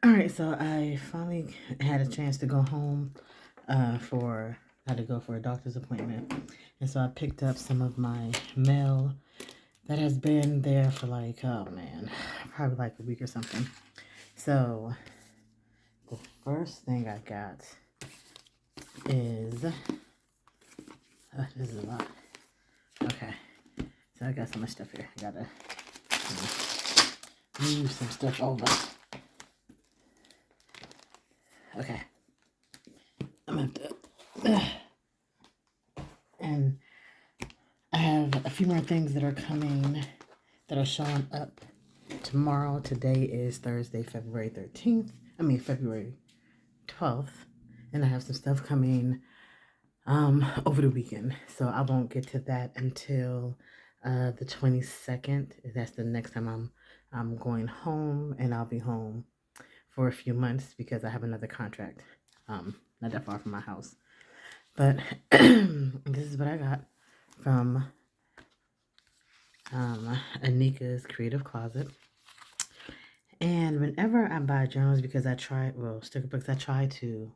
All right, so I finally had a chance to go home for I had to go for a doctor's appointment, and so I picked up some of my mail that has been there for like, oh man, probably like a week or something. So the first thing I got is this is a lot. Okay, so I got so much stuff here. I gotta move some stuff over. Okay, I'm gonna have to, and I have a few more things that are coming that are showing up tomorrow. Today is Thursday, February 13th. February 12th. And I have some stuff coming over the weekend. So I won't get to that until the 22nd. That's the next time I'm going home, and I'll be home for a few months because I have another contract not that far from my house. But this is what I got from Anika's Creative Closet. And whenever I buy journals, because sticker books, I try to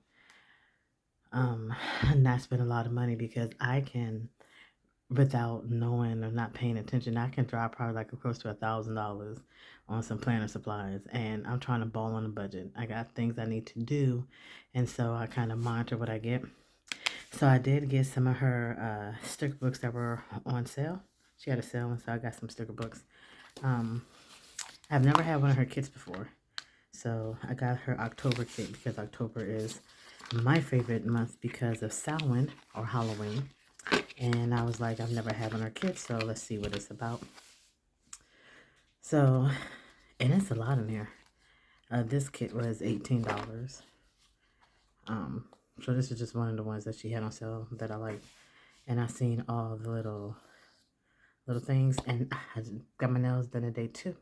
not spend a lot of money, because I can, without knowing or not paying attention, I can drop probably like close to $1,000 on some planner supplies, and I'm trying to ball on a budget. I got things I need to do, and so I kind of monitor what I get. So I did get some of her sticker books that were on sale. She had a sale, and so I got some sticker books. I've never had one of her kits before, so I got her October kit because October is my favorite month because of Samhain or Halloween. And I was like, I've never had one of her kits, so let's see what it's about. So, and it's a lot in here. This kit was $18. So this is just one of the ones that she had on sale that I like. And I seen all the little things, and I got my nails done today too.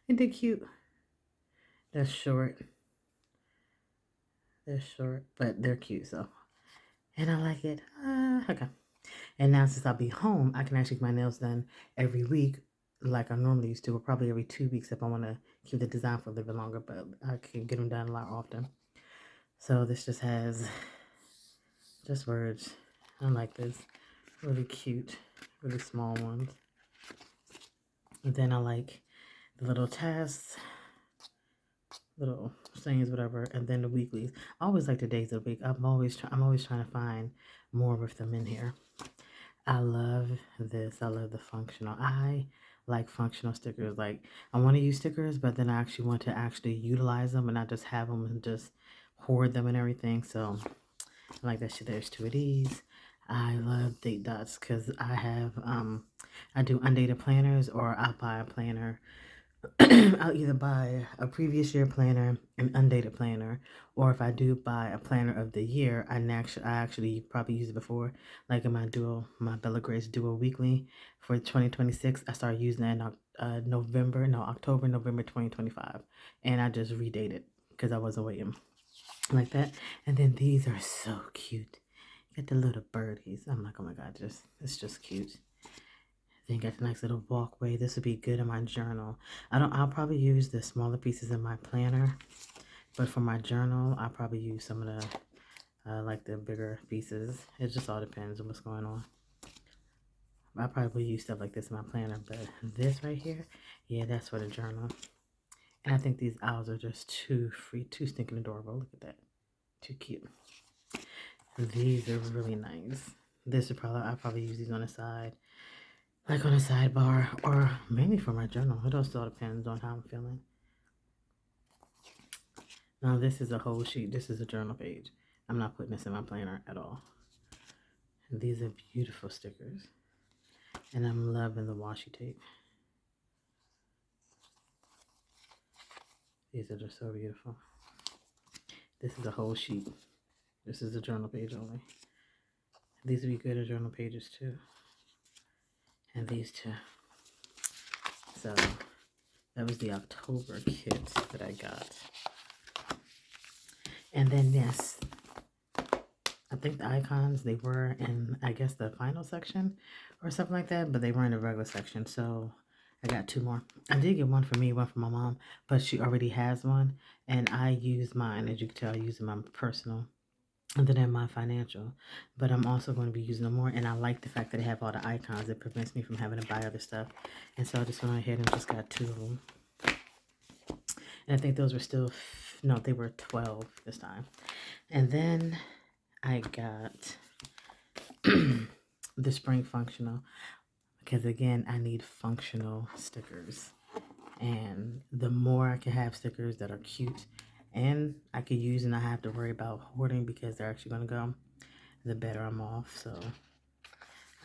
And they're cute. They're short. They're short, but they're cute, so. And I like it. Okay. And now since I'll be home, I can actually get my nails done every week like I normally used to, or probably every 2 weeks if I want to keep the design for a little bit longer, but I can get them done a lot often. So this just has just words. I like this. Really cute, really small ones. And then I like the little tasks, little things, whatever, and then the weeklies. I always like the days of the week. I'm always trying to find more with them in here. I love this. I love the functional. I like functional stickers. Like, I want to use stickers, but then I actually want to actually utilize them and not just have them and just hoard them and everything. So I like that shit. There's 2 of these. I love date dots because I do undated planners, or I'll buy a planner. I'll either buy a previous year planner, an undated planner, or if I do buy a planner of the year, I actually probably used it before, like in my Bella Grace Duo Weekly for 2026. I started using that in October, November 2025, and I just redated because I wasn't waiting like that. And then these are so cute. You got the little birdies. I'm like, oh my god, it's just cute. Then got the nice little walkway. This would be good in my journal. I'll probably use the smaller pieces in my planner, but for my journal, I'll probably use some of the like the bigger pieces. It just all depends on what's going on. I probably use stuff like this in my planner, but this right here, yeah, that's for the journal. And I think these owls are just too stinking adorable. Look at that, too cute. These are really nice. I'll probably use these on the side, like on a sidebar, or mainly for my journal. It also all depends on how I'm feeling. Now this is a whole sheet. This is a journal page. I'm not putting this in my planner at all. And these are beautiful stickers. And I'm loving the washi tape. These are just so beautiful. This is a whole sheet. This is a journal page only. These would be good as journal pages too. And these two. So that was the October kit that I got. And then yes, I think the icons, they were in, I guess, the final section or something like that, but they were in the regular section. So I got 2 more. I did get one for me, one for my mom, but she already has one, and I use mine. As you can tell, using my personal and then my financial. But I'm also going to be using them more, and I like the fact that they have all the icons. It prevents me from having to buy other stuff. And so I just went ahead and just got 2 of them. And I think those were still, no, they were 12 this time. And then I got the spring functional, because again, I need functional stickers. And the more I can have stickers that are cute and I could use and not have to worry about hoarding because they're actually going to go, the better I'm off. So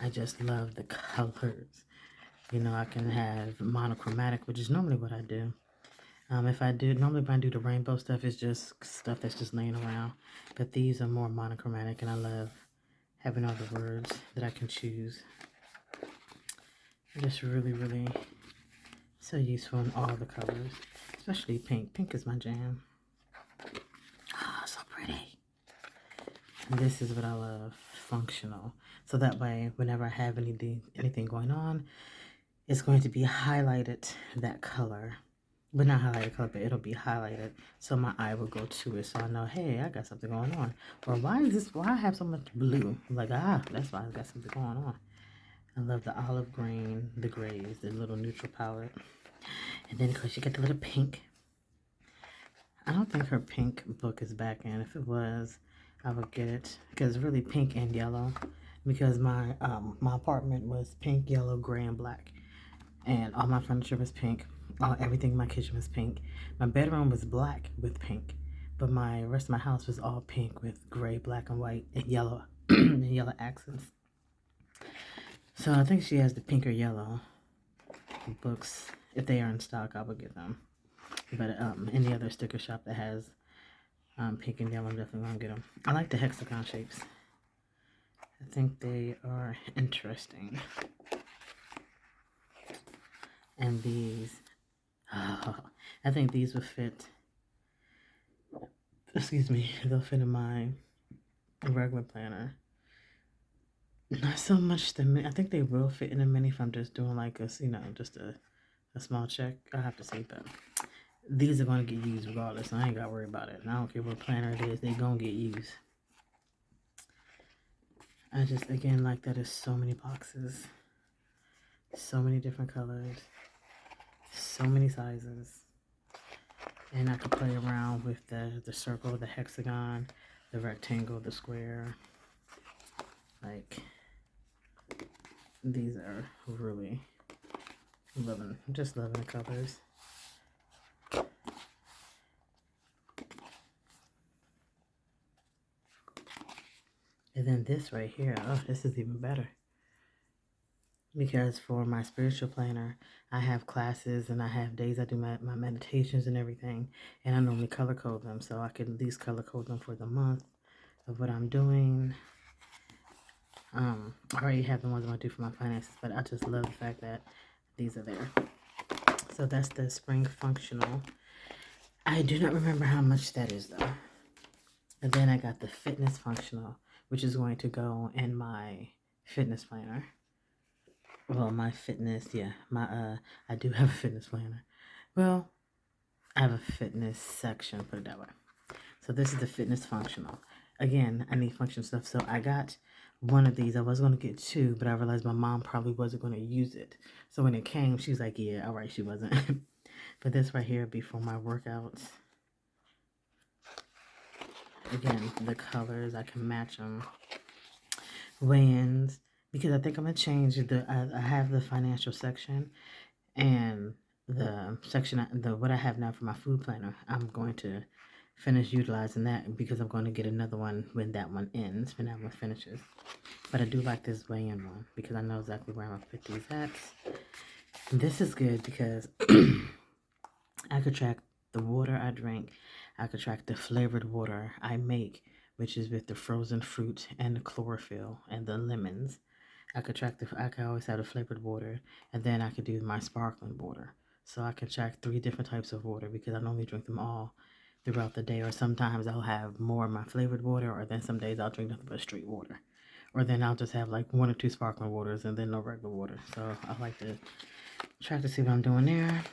I just love the colors. You know, I can have monochromatic, which is normally what I do. If I do, normally when I do the rainbow stuff, it's just stuff that's just laying around. But these are more monochromatic, and I love having all the words that I can choose. Just really, really so useful in all the colors, especially pink. Pink is my jam. Ah, so pretty. And this is what I love, functional. So that way, whenever I have anything going on, it's going to be highlighted that color. But not highlighted color, but it'll be highlighted. So my eye will go to it. So I know, hey, I got something going on. Or why I have so much blue? I'm like, that's why I got something going on. I love the olive green, the grays, the little neutral palette. And then, of course, you get the little pink. I don't think her pink book is back in. If it was, I would get it. Because it's really pink and yellow. Because my apartment was pink, yellow, gray, and black. And all my furniture was pink. Everything in my kitchen was pink. My bedroom was black with pink. But my rest of my house was all pink with gray, black, and white, and yellow, and yellow accents. So I think she has the pink or yellow books. If they are in stock, I would get them. But any other sticker shop that has pink and yellow, I'm definitely going to get them. I like the hexagon shapes. I think they are interesting. And these, I think these would fit, excuse me, they'll fit in my regular planner. Not so much the mini. I think they will fit in a mini if I'm just doing like a, just a small check. I'll have to see, but these are going to get used regardless. I ain't got to worry about it. And I don't care what planner it is, they're going to get used. I just, again, like that there's so many boxes. So many different colors. So many sizes. And I could play around with the circle, the hexagon, the rectangle, the square. Like, these are really just loving the colors. And then this right here, oh, this is even better. Because for my spiritual planner, I have classes and I have days I do my meditations and everything. And I normally color code them. So I can at least color code them for the month of what I'm doing. I already have the ones I want to do for my finances, but I just love the fact that these are there. So that's the spring functional. I do not remember how much that is though. And then I got the fitness functional, which is going to go in my fitness planner. Well, my fitness, yeah, I do have a fitness planner. Well, I have a fitness section, put it that way. So this is the fitness functional. Again, I need function stuff. So I got one of these. I was going to get 2, but I realized my mom probably wasn't going to use it. So when it came, she's like, yeah, all right, she wasn't. But this right here would be for my workouts. Again, the colors, I can match them. Weigh-ins, because I think I'm going to change I have the financial section and the section, what I have now for my food planner. I'm going to finish utilizing that because I'm going to get another one when that one ends, when that one finishes. But I do like this weigh-in one because I know exactly where I'm going to put these at. This is good because I could track the water I drink. I could track the flavored water I make, which is with the frozen fruit and the chlorophyll and the lemons. I could always have the flavored water, and then I could do my sparkling water. So I can track 3 different types of water because I normally drink them all throughout the day, or sometimes I'll have more of my flavored water, or then some days I'll drink nothing but straight water. Or then I'll just have like 1 or 2 sparkling waters and then no regular water. So I like to Track to see what I'm doing there.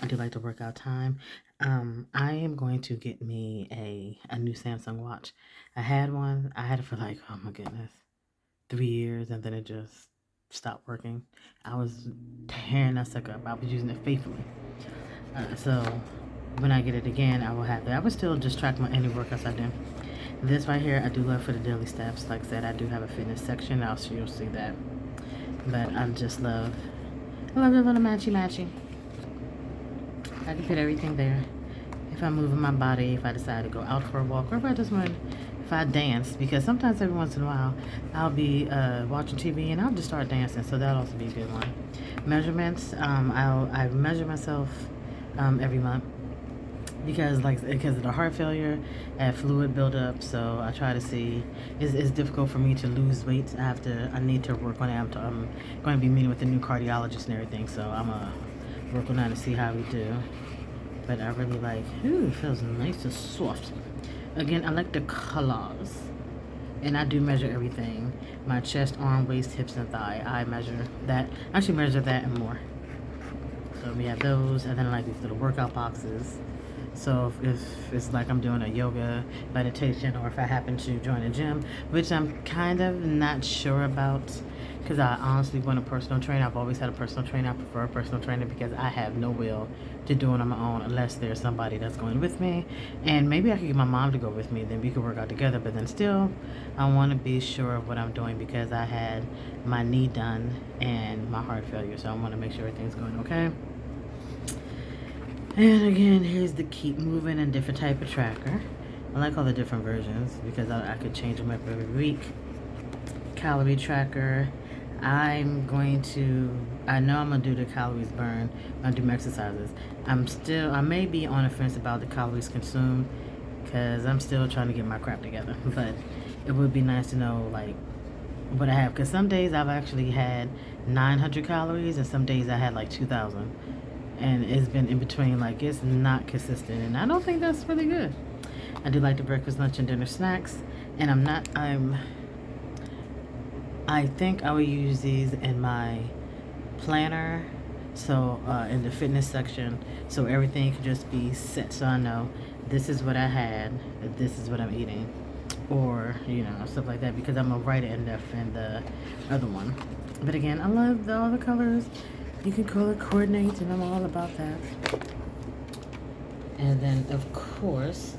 I do like the workout time. I am going to get me a new Samsung watch. I had one. I had it for like, oh my goodness, 3 years, and then it just stopped working. I was tearing that sucker up. I was using it faithfully. So when I get it again, I will have that. I would still just track my any workouts I do. This right here, I do love for the daily steps. Like I said, I do have a fitness section. You'll see that. But I just love, I love the little matchy. I can put everything there. If I'm moving my body, if I decide to go out for a walk, or if I dance, because sometimes every once in a while I'll be watching TV and I'll just start dancing, so that'll also be a good one. Measurements, I measure myself every month because of the heart failure, I have fluid buildup, so I try to see. It's difficult for me to lose weight. I need to work on it. I'm going to be meeting with the new cardiologist and everything, so I'm gonna work on that to see how we do. But I really like, ooh, it feels nice and soft. Again, I like the colors. And I do measure everything. My chest, arm, waist, hips, and thigh. I measure that. I actually measure that and more. So we have those, and then I like these little workout boxes. So if it's like I'm doing a yoga, meditation, or if I happen to join a gym, which I'm kind of not sure about, because I honestly want a personal trainer. I've always had a personal trainer. I prefer a personal trainer because I have no will to do it on my own unless there's somebody that's going with me. And maybe I could get my mom to go with me, then we could work out together. But then still, I want to be sure of what I'm doing because I had my knee done and my heart failure. So I want to make sure everything's going okay. And again, here's the keep moving and different type of tracker. I like all the different versions because I could change them up every week. Calorie tracker. I know I'm gonna do the calories burn when I do my exercises. I may be on the fence about the calories consumed because I'm still trying to get my crap together. But it would be nice to know like what I have, because some days I've actually had 900 calories and some days I had like 2,000. And it's been in between, like it's not consistent, and I don't think that's really good. I do like the breakfast, lunch, and dinner snacks, and I think I will use these in my planner, so in the fitness section, so everything can just be set, so I know this is what I had, this is what I'm eating, or stuff like that, because I'm gonna write it in the other one. But again, I love all the colors. You can color coordinate, and I'm all about that. And then, of course,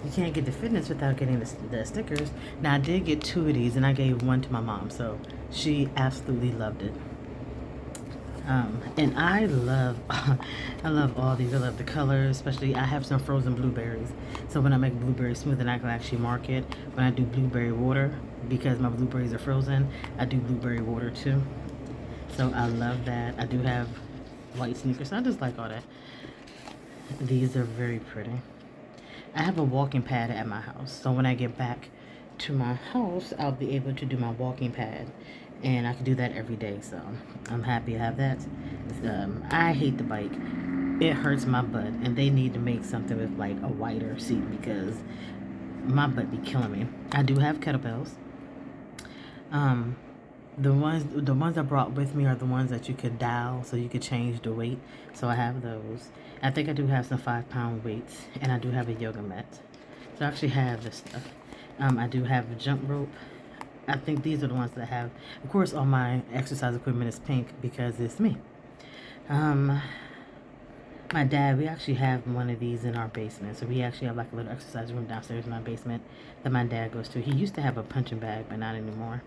you can't get the fitness without getting the stickers. Now, I did get 2 of these, and I gave one to my mom, so she absolutely loved it. And I love, I love all these. I love the colors, especially I have some frozen blueberries. So when I make blueberry smoothie, I can actually mark it. When I do blueberry water, because my blueberries are frozen, I do blueberry water too. So I love that. I do have white sneakers. So I just like all that. These are very pretty. I have a walking pad at my house. So when I get back to my house, I'll be able to do my walking pad. And I can do that every day. So I'm happy I have that. I hate the bike. It hurts my butt. And they need to make something with like a wider seat because my butt be killing me. I do have kettlebells. The ones I brought with me are the ones that you could dial so you could change the weight. So I have those. I think I do have some 5-pound weights, and I do have a yoga mat. So I actually have this stuff. I do have a jump rope. I think these are the ones that I have. Of course, all my exercise equipment is pink because it's me. My dad, we actually have one of these in our basement. So we actually have like a little exercise room downstairs in our basement that my dad goes to. He used to have a punching bag, but not anymore.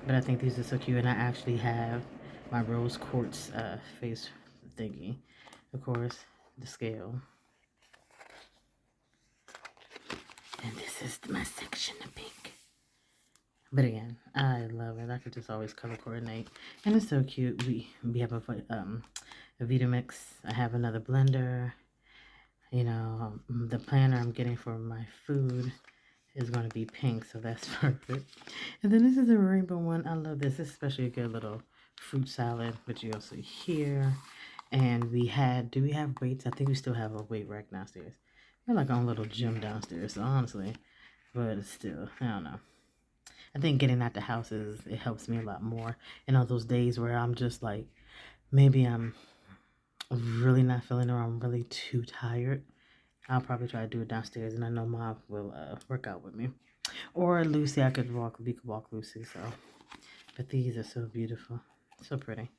But I think these are so cute, and I actually have my rose quartz face thingy. Of course, the scale. And this is my section of pink. But again, I love it. I could just always color coordinate. And it's so cute. We have a Vitamix. I have another blender. The planner I'm getting for my food is going to be pink, so that's perfect. And then this is a rainbow one. I love this. It's especially a good little fruit salad, which you also here. And do we have weights? I think we still have a weight rack downstairs. We're like on a little gym downstairs, so honestly, but still, I don't know. I think getting out the house it helps me a lot more. And on those days where I'm just like maybe I'm really not feeling it or I'm really too tired, I'll probably try to do it downstairs, and I know Mom will work out with me. Or Lucy, we could walk Lucy, so. But these are so beautiful. So pretty.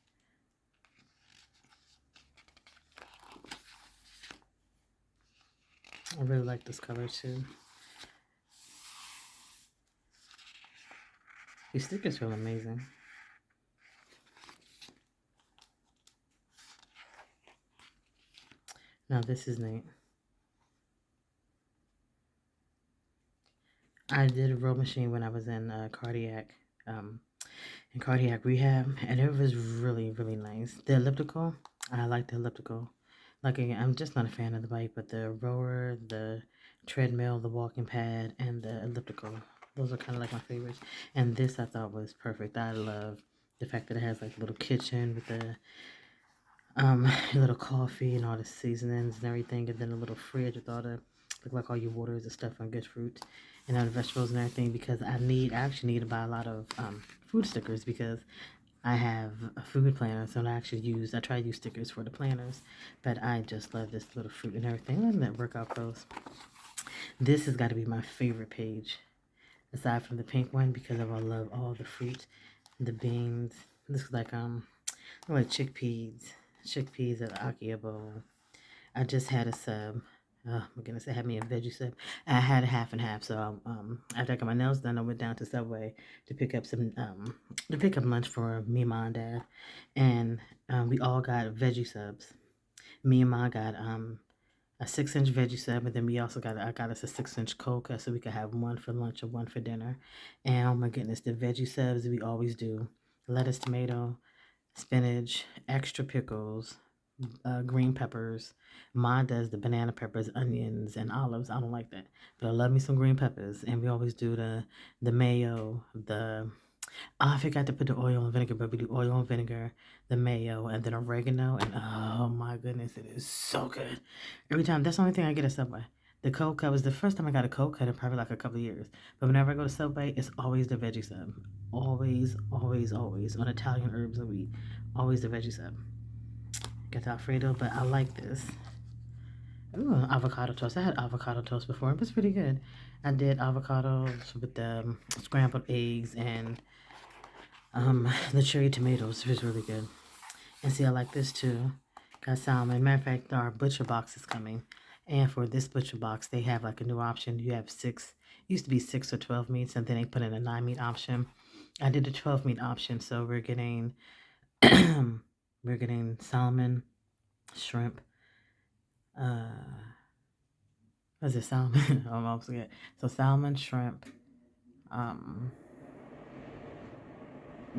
I really like this color too. These stickers feel amazing. Now this is neat. I did a row machine when I was in cardiac rehab, and it was really, really nice. The elliptical, I like the elliptical. Like again, I'm just not a fan of the bike, but the rower, the treadmill, the walking pad, and the elliptical, those are kind of like my favorites. And this I thought was perfect. I love the fact that it has like a little kitchen with the a little coffee and all the seasonings and everything, and then a little fridge with all the look like all your waters and stuff and good fruits and all the vegetables and everything. Because I actually need to buy a lot of food stickers because I have a food planner, so I try to use stickers for the planners, but I just love this little fruit and everything. Let that workout clothes. This has got to be my favorite page, aside from the pink one, because I love all the fruit, the beans. This is like chickpeas at Akia bowl. I just had a sub. Oh my goodness, I had me a veggie sub. I had a half and half. So after I got my nails done, I went down to Subway to pick up lunch for me, Mom, and Dad, and we all got veggie subs. Me and Mom got a 6-inch veggie sub, and then I got us a 6-inch Coke so we could have one for lunch and one for dinner. And oh my goodness, the veggie subs we always do: lettuce, tomato, spinach, extra pickles, green peppers. Mom does the banana peppers, onions, and olives. I don't like that, but I love me some green peppers. And we always do the mayo, I forgot to put the oil and vinegar, but we do oil and vinegar, the mayo, and then oregano. And oh my goodness, it is so good. Every time, that's the only thing I get at Subway. The Coke, that was the first time I got a Coke, in probably like a couple of years. But whenever I go to Subway, it's always the veggie sub. Always, always, always. On Italian herbs and wheat. Always the veggie sub. Get the Alfredo, but I like this. Ooh, avocado toast. I had avocado toast before. It was pretty good. I did avocados with the scrambled eggs and the cherry tomatoes. It was really good. And see, I like this too. Got salmon. Matter of fact, our butcher box is coming. And for this butcher box, they have like a new option. You have used to be 6 or 12 meats, and then they put in a 9 meat option. I did the 12 meat option, so we're getting we're getting salmon, shrimp, was it salmon? I almost forget. So salmon, shrimp. Um,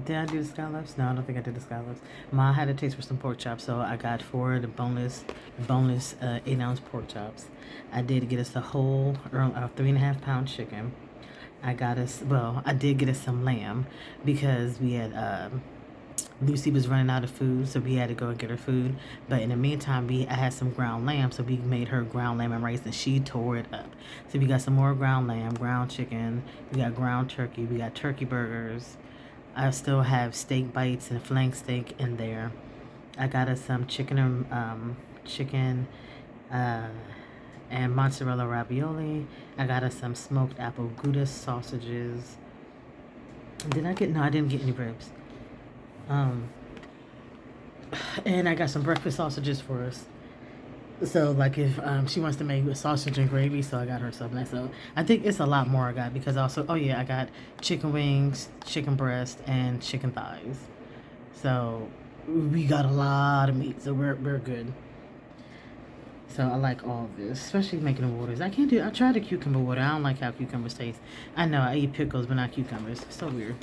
did I do the scallops? No, I don't think I did the scallops. Ma had a taste for some pork chops, so I got 4 of the boneless 8-ounce pork chops. I did get us a whole 3.5 pound chicken. I did get us some lamb because we had Lucy was running out of food, so we had to go and get her food. But in the meantime, I had some ground lamb, so we made her ground lamb and rice, and she tore it up. So we got some more ground lamb, ground chicken, we got ground turkey, we got turkey burgers. I still have steak bites and flank steak in there. I got us some chicken uh, and mozzarella ravioli. I got us some smoked apple gouda sausages. Did I get? No, I didn't get any ribs. And I got some breakfast sausages for us. So, like, if she wants to make a sausage and gravy, so I got her something. So, I think it's a lot more I got because also, oh yeah, I got chicken wings, chicken breast, and chicken thighs. So, we got a lot of meat, so we're good. So, I like all of this, especially making the waters. I tried the cucumber water. I don't like how cucumbers taste. I know, I eat pickles, but not cucumbers. It's so weird.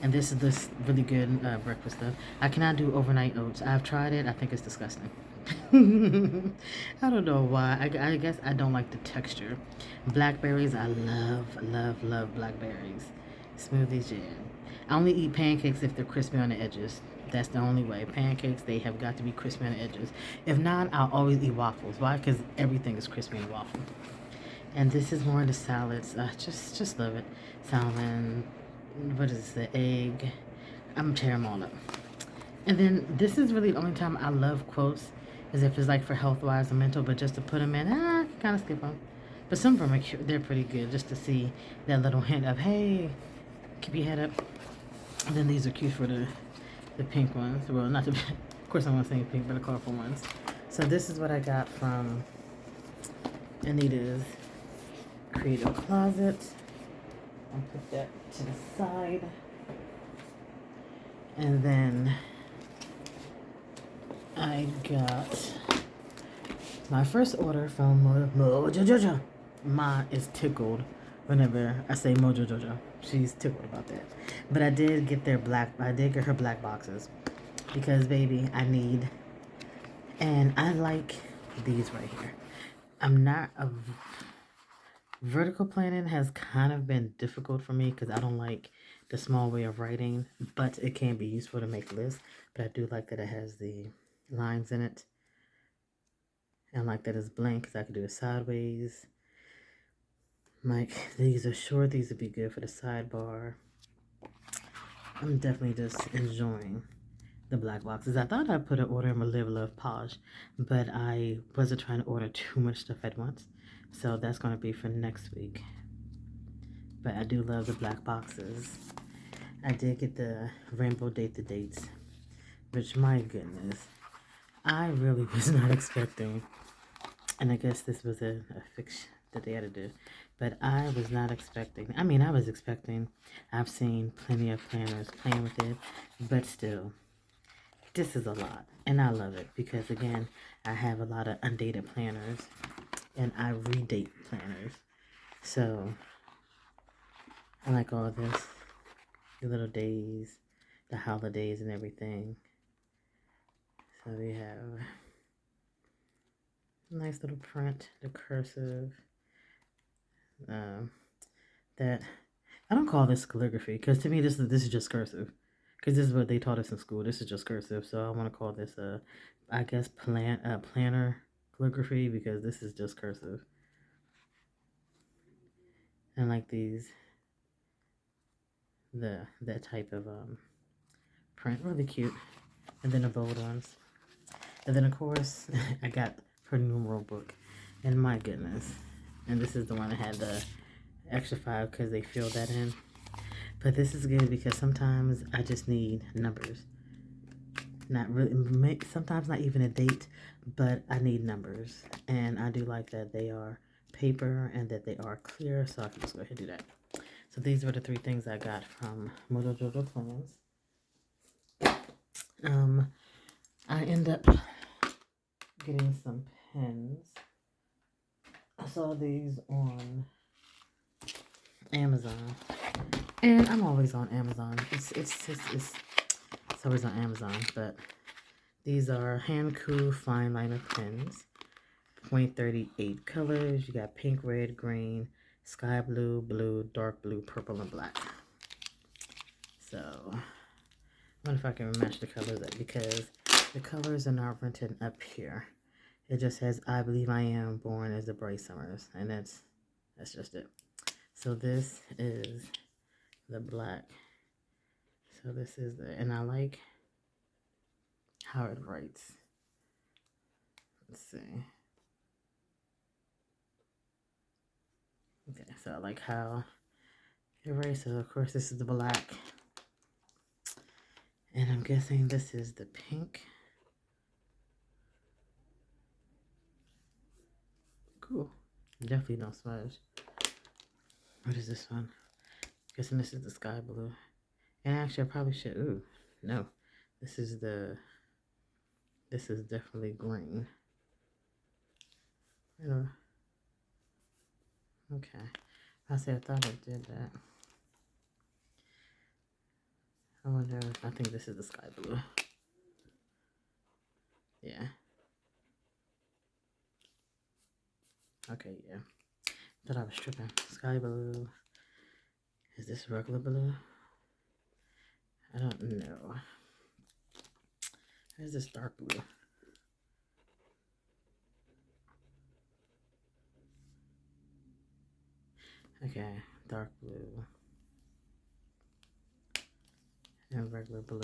And this is this really good breakfast stuff. I cannot do overnight oats. I've tried it. I think it's disgusting. I don't know why. I guess I don't like the texture. Blackberries, I love, love, love blackberries. Smoothies, yeah. I only eat pancakes if they're crispy on the edges. That's the only way. Pancakes, they have got to be crispy on the edges. If not, I'll always eat waffles. Why? Because everything is crispy in a waffle. And this is more of the salads. Just love it. Salmon. What is the egg? I'm tearing them all up. And then this is really the only time I love quotes is if it's like for health wise or mental, but just to put them in, I can kind of skip them. But some of them are they're pretty good just to see that little hint of, hey, keep your head up. And then these are cute for the pink ones. Well, not the, of course I want to say pink, but the colorful ones. So this is what I got from Anita's Creative Closet. I'll put that to the side. And then I got my first order from Mojo JoJo. Ma is tickled whenever I say Mojo JoJo. She's tickled about that. But I did get her black boxes because baby, I need, and I like these right here. I'm not a vertical planning has kind of been difficult for me because I don't like the small way of writing, but it can be useful to make lists. But I do like that it has the lines in it. And I like that it's blank because I can do it sideways. Like, these are short. These would be good for the sidebar. I'm definitely just enjoying the black boxes. I thought I'd put an order in my Live Love Polish, but I wasn't trying to order too much stuff at once. So that's going to be for next week. But I do love the black boxes. I did get the Rainbow Date the Dates, which, my goodness, I really was not expecting. And I guess this was a fiction that they had to do. But I was not expecting. I mean, I was expecting. I've seen plenty of planners playing with it. But still, this is a lot. And I love it because, again, I have a lot of undated planners. And I redate planners. So, I like all this. The little days, the holidays and everything. So we have a nice little print, the cursive. That I don't call this calligraphy because to me this is just cursive because this is what they taught us in school. This is just cursive, so I want to call this I guess planner calligraphy because this is just cursive. And like these, that type of print, really cute. And then the bold ones, and then of course I got her numeral book, and my goodness, and this is the one that had the extra 5 because they filled that in. But this is good because sometimes I just need numbers. Not really, sometimes not even a date, but I need numbers. And I do like that they are paper and that they are clear, so I can just go ahead and do that. So these were the 3 things I got from Mojo JoJo Plans. I end up getting some pens. I saw these on Amazon. And I'm always on Amazon. It's always on Amazon. But these are Hanku fine liner pens. 0.38 colors. You got pink, red, green, sky blue, blue, dark blue, purple, and black. So I wonder if I can match the colors up because the colors are not written up here. It just says I believe I am born as the bright summers, and that's just it. So this is the black. So this is and I like how it writes. Let's see. Okay, so I like how it writes. So of course this is the black. And I'm guessing this is the pink. Cool. Definitely don't smudge. What is this one? Guessing this is the sky blue. And actually I probably should, ooh, no. This is definitely green. You know. Okay. I thought I did that. I wonder, I think this is the sky blue. Yeah. Okay, yeah. Thought I was tripping. Sky blue. Is this regular blue? I don't know. Where's this dark blue? Okay, dark blue. And regular blue.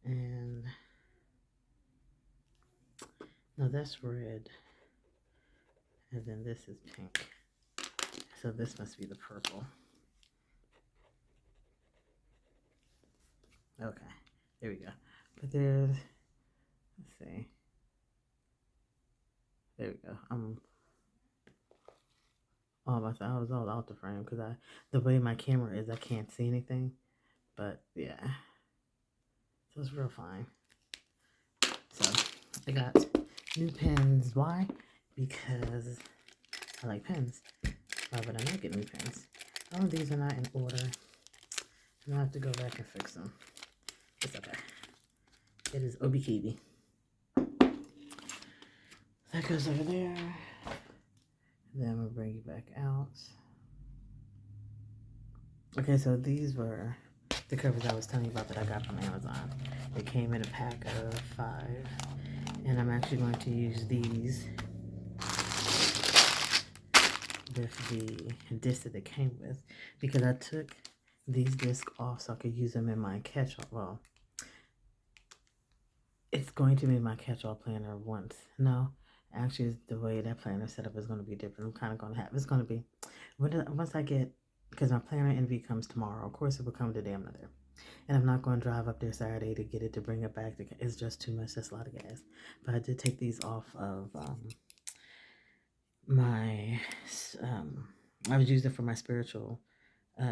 And no, that's red. And then this is pink. So this must be the purple. Okay, there we go. But there's, let's see. There we go. I was all out the frame because the way my camera is, I can't see anything. But yeah, so it's real fine. So I got new pens. Why? Because I like pens. Why would I not get new pens? All of these are not in order. And I'll have to go back and fix them. It's okay. It is obi-kibi. That goes over there. Then I'm going to bring you back out. Okay, so these were the covers I was telling you about that I got from Amazon. They came in a pack of 5. And I'm actually going to use these with the disc that they came with. Because I took these discs off so I could use them in my catch-all. Well, it's going to be my catch-all planner once. No, actually, the way that planner set up is going to be different. I'm kind of going to have, it's going to be, once I get, because my planner envy comes tomorrow. Of course, it will come the day I'm not there. And I'm not going to drive up there Saturday to get it to bring it back. It's just too much. That's a lot of gas. But I did take these off of I was using it for my spiritual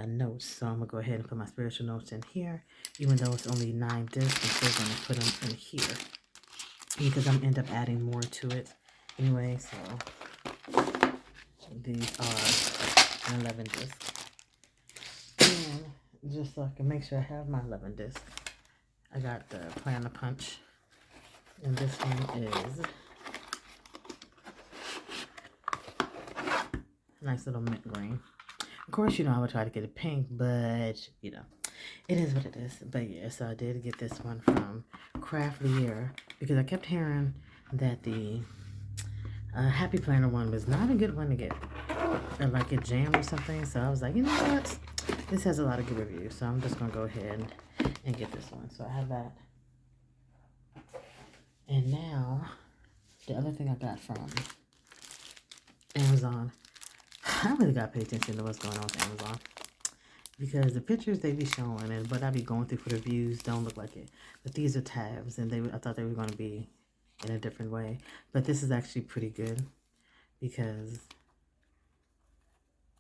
notes. So I'm going to go ahead and put my spiritual notes in here. Even though it's only 9 discs, I'm still going to put them in here. Because I'm end up adding more to it anyway. So these are 11 discs. And just so I can make sure I have my 11 discs, I got the Planner Punch. And this one is a nice little mint green. Of course, you know, I would try to get it pink, but, you know, it is what it is. But yeah, so I did get this one from Kreative because I kept hearing that the Happy Planner one was not a good one to get. Or like it jammed or something. So I was like, you know what? This has a lot of good reviews. So I'm just going to go ahead and get this one. So I have that. And now, the other thing I got from Amazon. I really got to pay attention to what's going on with Amazon. Because the pictures they be showing and what I be going through for the reviews don't look like it. But these are tabs, and I thought they were going to be in a different way. But this is actually pretty good because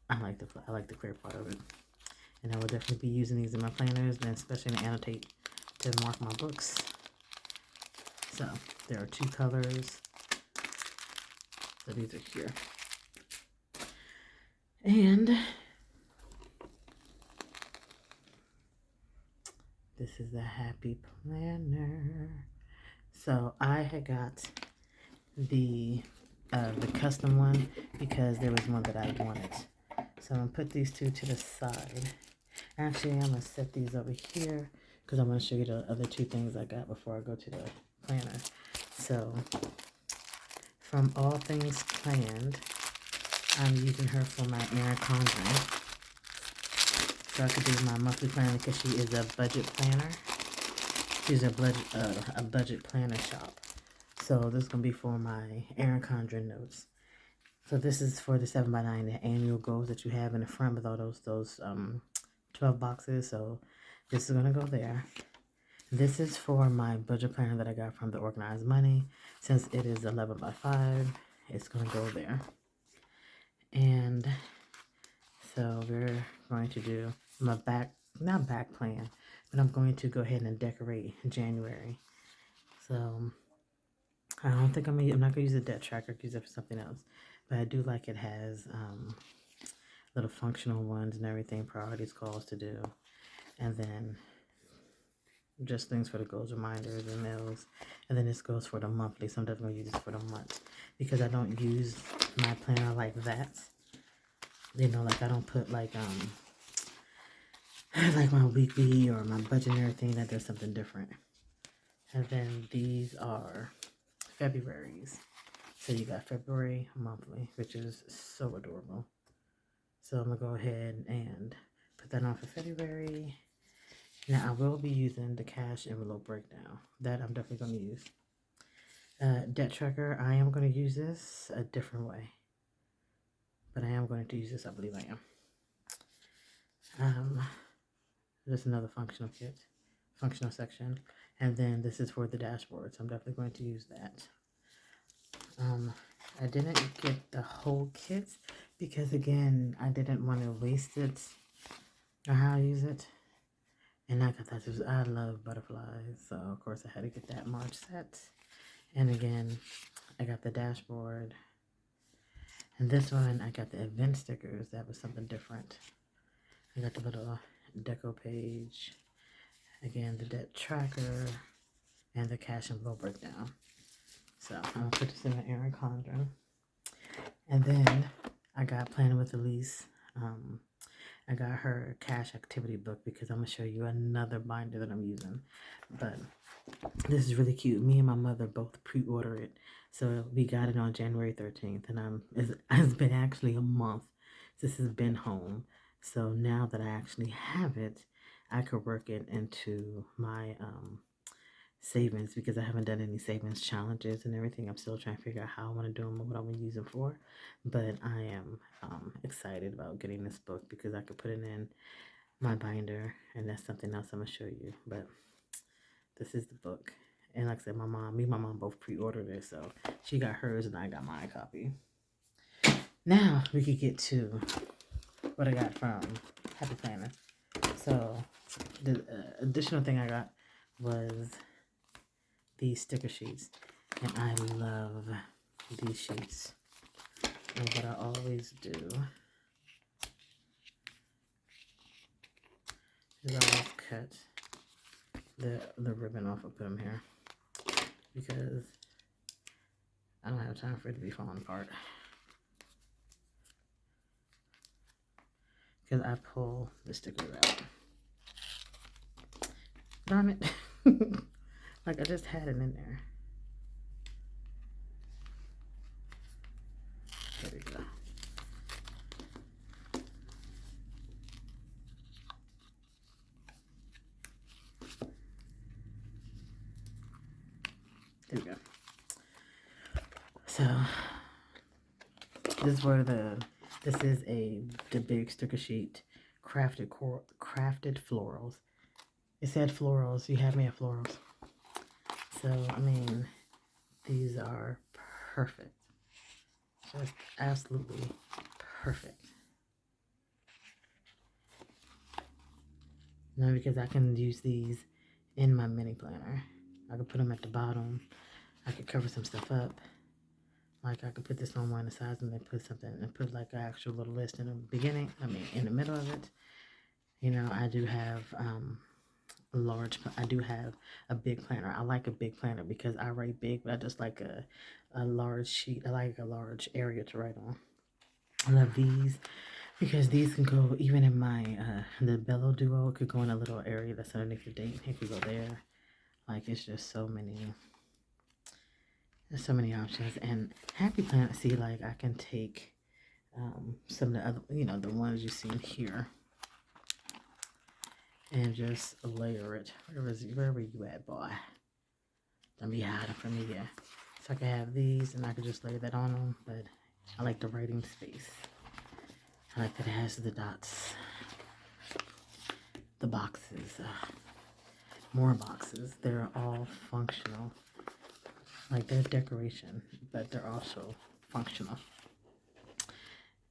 I like the clear part of it. And I will definitely be using these in my planners, and especially to annotate to mark my books. So there are 2 colors. So these are here. And this is the Happy Planner. So I had got the custom one because there was one that I wanted. So I'm going to put these 2 to the side. Actually, I'm going to set these over here because I want to show you the other 2 things I got before I go to the planner. So, from All Things Planned, I'm using her for my Anika. So I could do my monthly planner because she is a budget planner. She's a budget planner shop. So this is going to be for my Anika notes. So this is for the 7x9, the annual goals that you have in the front with all those 12 boxes. So this is going to go there. This is for my budget planner that I got from the Organized Money. Since it is 11x5, it's going to go there. And so we're going to do my not back plan, but I'm going to go ahead and decorate January. So I don't think I'm not going to use a debt tracker, use it for something else. But I do like it has little functional ones and everything, priorities, calls to do. And then just things for the goals, reminders, and meals. And then this goes for the monthly. Sometimes I'm going to use this for the month because I don't use my planner like that. You know, like I don't put like my weekly or my budget and everything. That does something different. And then these are February's. So you got February monthly, which is so adorable. So I'm going to go ahead and put that on for February. Now, I will be using the cash envelope breakdown. That I'm definitely going to use. Debt tracker, I am going to use this a different way. But I am going to use this, I believe I am. There's another functional kit, functional section. And then this is for the dashboard, so I'm definitely going to use that. I didn't get the whole kit because, again, I didn't want to waste it or how I use it. And I got that. I love butterflies, so of course I had to get that March set. And again, I got the dashboard. And this one, I got the event stickers. That was something different. I got the little deco page. Again, the debt tracker and the cash envelope breakdown. So I'm gonna put this in my Erin Condren. And then I got Planning with Elise. I got her cash activity book because I'm gonna show you another binder that I'm using. But this is really cute. Me and my mother both pre-order it. So we got it on January 13th, and it's been actually a month since it's been home. So now that I actually have it, I could work it into my savings because I haven't done any savings challenges and everything. I'm still trying to figure out how I want to do them and what I want to use them for. But I am excited about getting this book because I could put it in my binder, and that's something else I'm going to show you. But this is the book. And like I said, me and my mom both pre-ordered it, so she got hers and I got my copy. Now we could get to what I got from Happy Planner. So the additional thing I got was these sticker sheets, and I love these sheets. And what I always do is I always cut the ribbon off and put them here because I don't have time for it to be falling apart. Because I pull the stickers out. Darn it. Like I just had it in there. There we go. There we go. So this is where this is the big sticker sheet, crafted florals. It said florals. You have me at florals. So I mean, these are perfect. Just absolutely perfect. Now because I can use these in my mini planner. I could put them at the bottom. I could cover some stuff up. Like I could put this on one of the sides and then put something and put like an actual little list in the beginning. I mean, in the middle of it. You know, I do have I do have a big planner. I like a big planner because I write big, but I just like a large sheet. I like a large area to write on. I love these because these can go even in my the Bello Duo. It could go in a little area that's underneath the date. It could go there. Like it's just so many. There's so many options. And Happy Planet, see, like I can take some of the other, you know, the ones you see in here, and just layer it. Wherever you at, boy? Don't be hiding from me, yeah. So I can have these, and I could just layer that on them. But I like the writing space. I like that it has the dots, the boxes, more boxes. They're all functional. Like they're decoration, but they're also functional.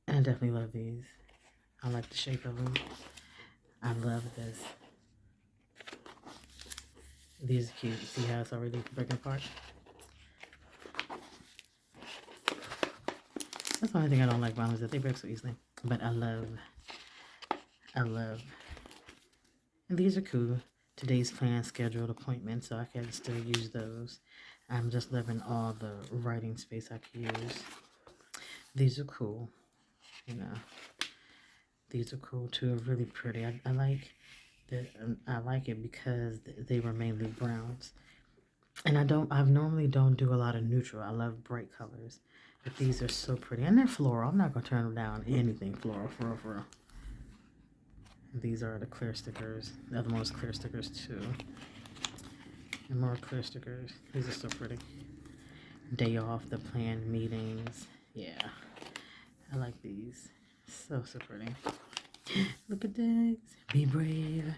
And I definitely love these. I like the shape of them. I love this. These are cute. See how it's already breaking apart? That's the only thing I don't like about them is that they break so easily. But I love. And these are cool. Today's planned scheduled appointments, so I can still use those. I'm just loving all the writing space I can use. These are cool. You know, these are cool too. Really pretty. I like that. I like it because they were mainly browns. And I normally don't do a lot of neutral. I love bright colors. But these are so pretty. And they're floral. I'm not going to turn them down anything floral, for real. These are the clear stickers. The other one was clear stickers too. And more clear stickers. These are so pretty. Day off, the planned meetings. Yeah, I like these. So pretty. Look at this. Be brave.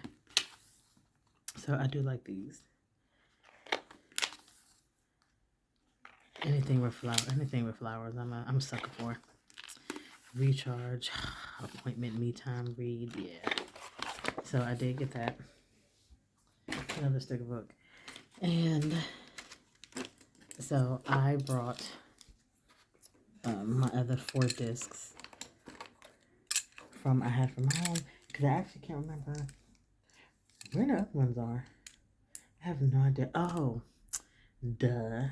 So I do like these. Anything with flowers, I'm a sucker for. Recharge, appointment, me time, read, yeah. So I did get that. Another sticker book. And so I brought my other 4 discs I had from home, because I actually can't remember where the other ones are. I have no idea. Oh, duh.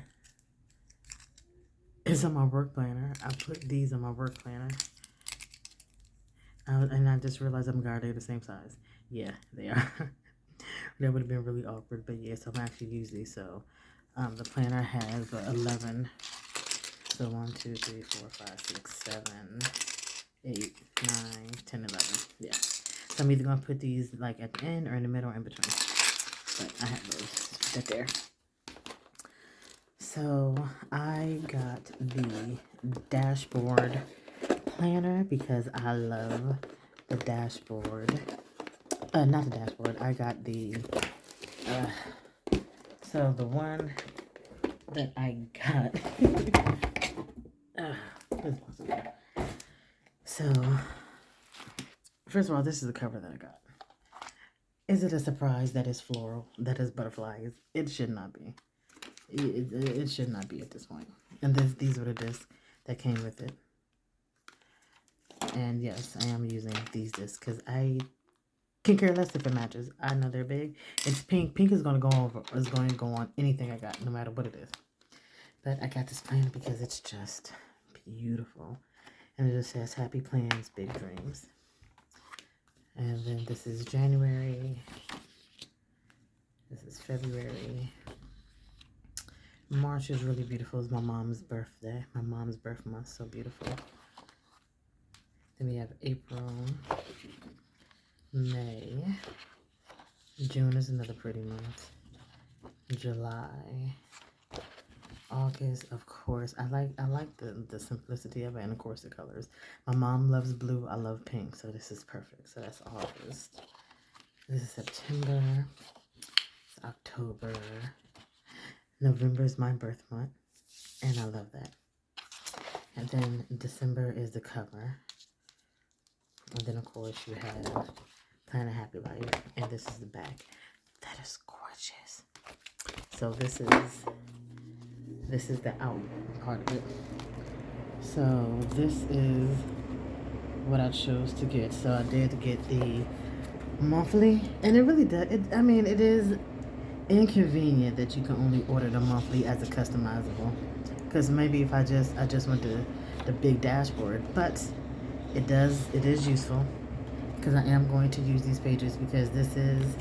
It's on my work planner. I put these on my work planner. And I just realized they're the same size. Yeah, they are. That would have been really awkward, but yeah, so I'm actually use these. So the planner has 11. So 1, 2, 3, 4, 5, 6, 7, 8, 9, 10, 11. Yeah. So I'm either going to put these like at the end or in the middle or in between. But I have those right there. So I got the dashboard planner because I love the dashboard. Not the dashboard. I got the, so the one that I got, so first of all, this is the cover that I got. Is it a surprise that it's floral, that is butterflies? It should not be. It should not be at this point. And these were the discs that came with it. And yes, I am using these discs because I can care less if it matches. I know they're big. It's pink. Pink is going to go on anything I got, no matter what it is. But I got this planner because it's just beautiful. And it just says happy plans, big dreams. And then this is January. This is February. March is really beautiful. It's my mom's birthday. My mom's birth month. So beautiful. Then we have April. May. June is another pretty month. July. August, of course. I like the simplicity of it, and of course the colors. My mom loves blue. I love pink. So this is perfect. So that's August. This is September. It's October. November is my birth month, and I love that. And then December is the cover. And then, of course, you have Plan a Happy Life, and this is the back. That is gorgeous. So this is the out part of it. So this is what I chose to get. So I did get the monthly, and it really does. It is inconvenient that you can only order the monthly as a customizable, because maybe if I just want the big dashboard, but it is useful because I am going to use these pages because this is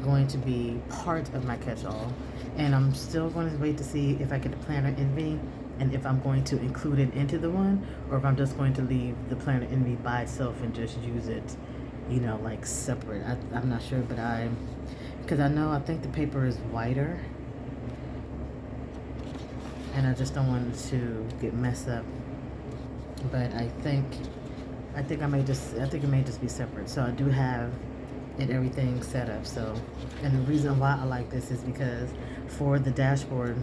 going to be part of my catch-all, and I'm still going to wait to see if I get the planner envy and if I'm going to include it into the one, or if I'm just going to leave the planner envy by itself and just use it, like separate. I'm not sure, but because I think the paper is whiter, and I just don't want it to get messed up. But I think it may just be separate. So I do have everything set up. So, and the reason why I like this is because for the dashboard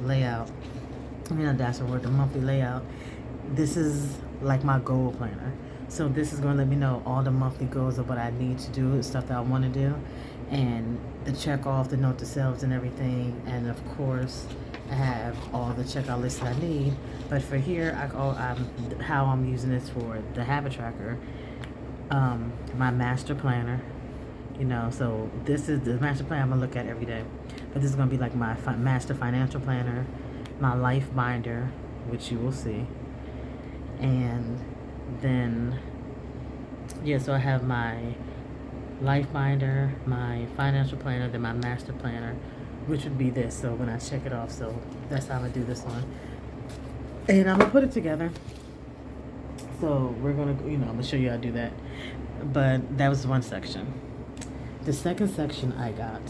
layout, the monthly layout, this is like my goal planner. So this is going to let me know all the monthly goals of what I need to do, stuff that I want to do, and the check off, the note to selves and everything. And of course, I have all the checkout lists I need. But for here, how I'm using this for the habit tracker, my master planner, so this is the master plan I'm going to look at every day. But this is going to be like my master financial planner, my life binder, which you will see. And then, so I have my life binder, my financial planner, then my master planner, which would be this. So when I check it off, so that's how I'm going to do this one. And I'm going to put it together. So we're going to, I'm going to show you how to do that. But that was one section. The second section I got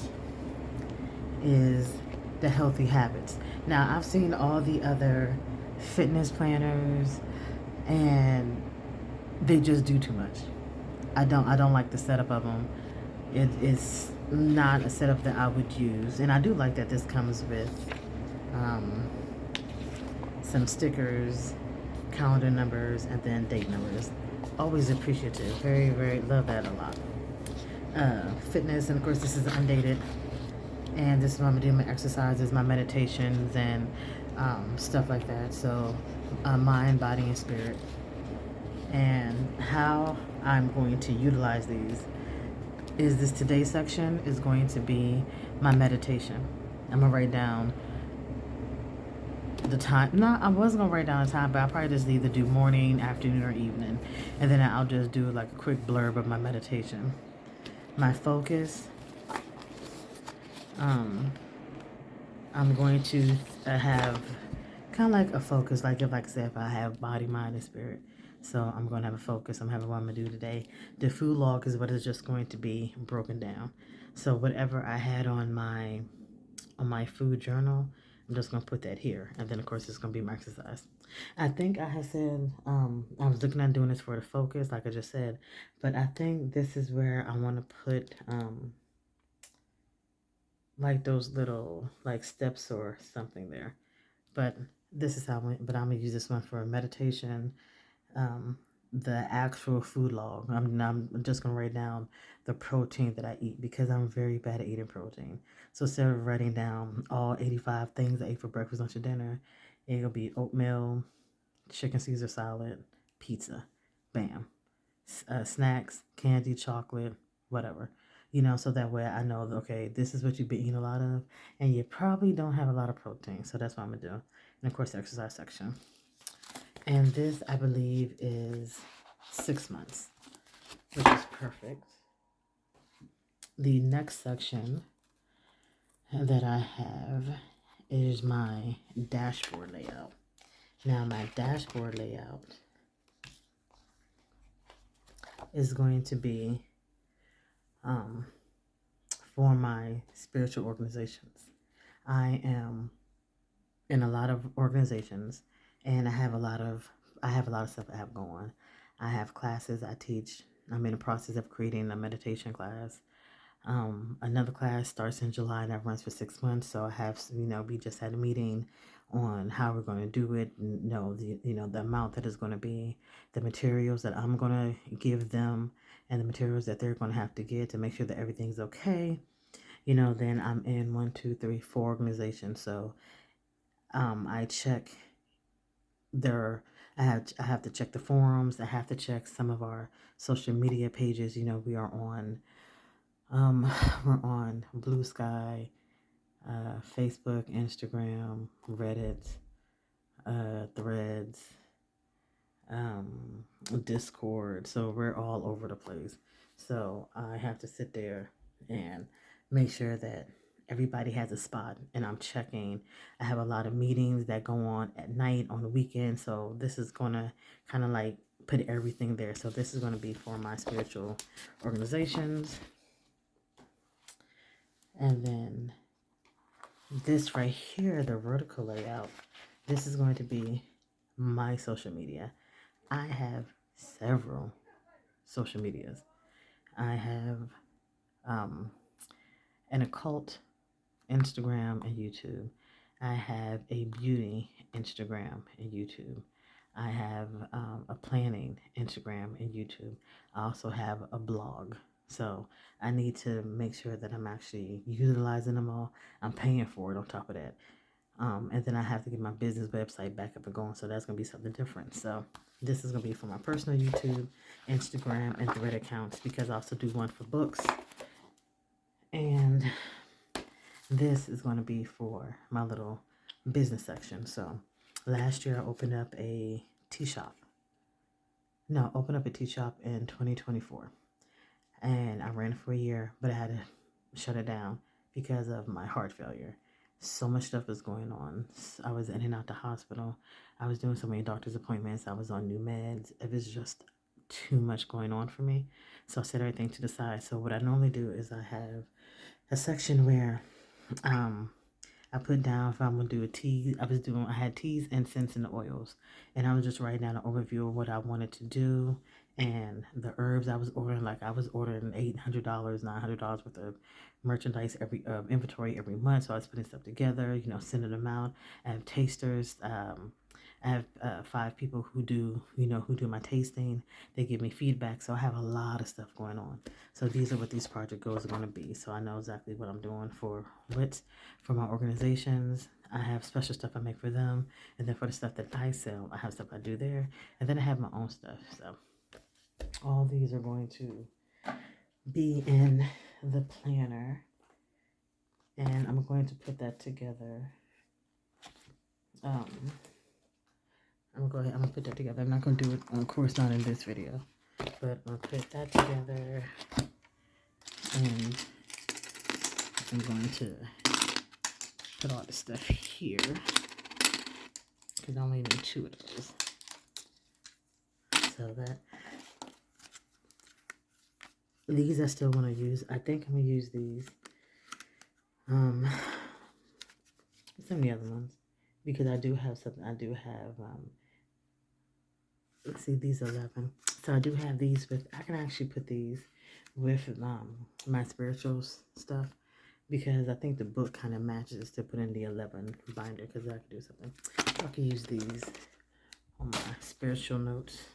is the healthy habits. Now, I've seen all the other fitness planners and they just do too much. I don't like the setup of them. It is not a setup that I would use. And I do like that this comes with um, some stickers, calendar numbers, and then date numbers. Always appreciative. Very, very love that a lot. Fitness, and of course, this is undated. And this is where I'm doing my exercises, my meditations, and stuff like that. So, mind, body, and spirit. And how I'm going to utilize these is this today's section is going to be my meditation. I'm gonna write down the time. No, I wasn't gonna write down the time, but I'll probably just either do morning, afternoon, or evening, and then I'll just do like a quick blurb of my meditation. My focus. I'm going to have kind of like a focus, like if, like I said, if I have body, mind, and spirit. So I'm going to have a focus. I'm having what I'm going to do today. The food log is what is just going to be broken down. So whatever I had on my food journal, I'm just going to put that here. And then, of course, it's going to be my exercise. I think I had said, I was looking at doing this for the focus, like I just said. But I think this is where I want to put like those little like steps or something there. But this is how but I'm going to use this one for meditation. The actual food log. I'm just going to write down the protein that I eat because I'm very bad at eating protein. So instead of writing down all 85 things I ate for breakfast, lunch, and dinner, it'll be oatmeal, chicken Caesar salad, pizza, bam. Snacks, candy, chocolate, whatever. So that way I know, okay, this is what you've been eating a lot of, and you probably don't have a lot of protein. So that's what I'm going to do. And of course, the exercise section. And this, I believe, is 6 months, which is perfect. The next section that I have is my dashboard layout. Now, my dashboard layout is going to be for my spiritual organizations. I am in a lot of organizations, and I have a lot of stuff I have going. I have classes I teach. I'm in the process of creating a meditation class. Another class starts in July and that runs for 6 months. So I have, we just had a meeting on how we're going to do it. The amount that is going to be, the materials that I'm going to give them, and the materials that they're going to have to get to make sure that everything's okay. Then I'm in 1, 2, 3, 4 organizations. So I check their. I have to check the forums. I have to check some of our social media pages. We are on. We're on Blue Sky, Facebook, Instagram, Reddit, Threads, Discord. So we're all over the place. So I have to sit there and make sure that everybody has a spot, and I'm checking. I have a lot of meetings that go on at night on the weekend. So this is going to kind of like put everything there. So this is going to be for my spiritual organizations. And then this right here, the vertical layout, this is going to be my social media. I have several social medias. I have an occult Instagram and YouTube. I have a beauty Instagram and YouTube. I have a planning Instagram and YouTube. I also have a blog. So I need to make sure that I'm actually utilizing them all. I'm paying for it on top of that. And then I have to get my business website back up and going. So that's going to be something different. So this is going to be for my personal YouTube, Instagram, and Thread accounts, because I also do one for books. And this is going to be for my little business section. So last year I opened up a tea shop. No, opened up a tea shop in 2024. And I ran it for a year, but I had to shut it down because of my heart failure. So much stuff was going on. I was in and out the hospital. I was doing so many doctor's appointments. I was on new meds. It was just too much going on for me. So I set everything to the side. So what I normally do is I have a section where I put down if I'm gonna do a tea. I had teas, incense, and the oils, and I was just writing down an overview of what I wanted to do and the herbs I was ordering. Like I was ordering $800, $900 worth of merchandise every inventory every month. So I was putting stuff together, sending them out. I have tasters. I have 5 people who do my tasting. They give me feedback, so I have a lot of stuff going on. So these are what these project goals are going to be. So I know exactly what I'm doing for my organizations. I have special stuff I make for them, and then for the stuff that I sell, I have stuff I do there, and then I have my own stuff. So all these are going to be in the planner, and I'm going to put that together. I'm gonna put that together. I'm not gonna do it, of course, not in this video, but I'll put that together, and I'm going to put all the stuff here because I only need 2 of those. So that these I still want to use. I think I'm gonna use these. Some of the other ones because I do have something. I do have let's see, these 11. So I do have these with, I can actually put these with my spirituals stuff because I think the book kind of matches to put in the 11 binder because I can do something. I can use these on my spiritual notes.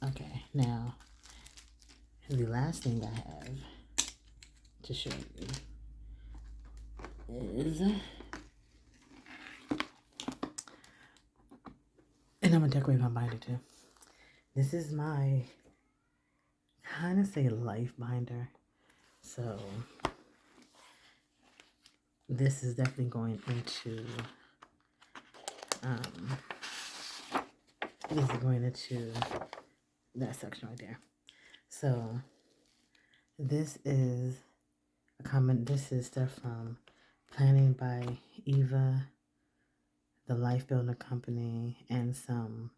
Okay, now the last thing I have to show you is, and I'm gonna decorate my binder too. This is my kind of say life binder. So this is definitely going into that section right there. So this is this is stuff from Planning by Eva, the Life Builder Company, and some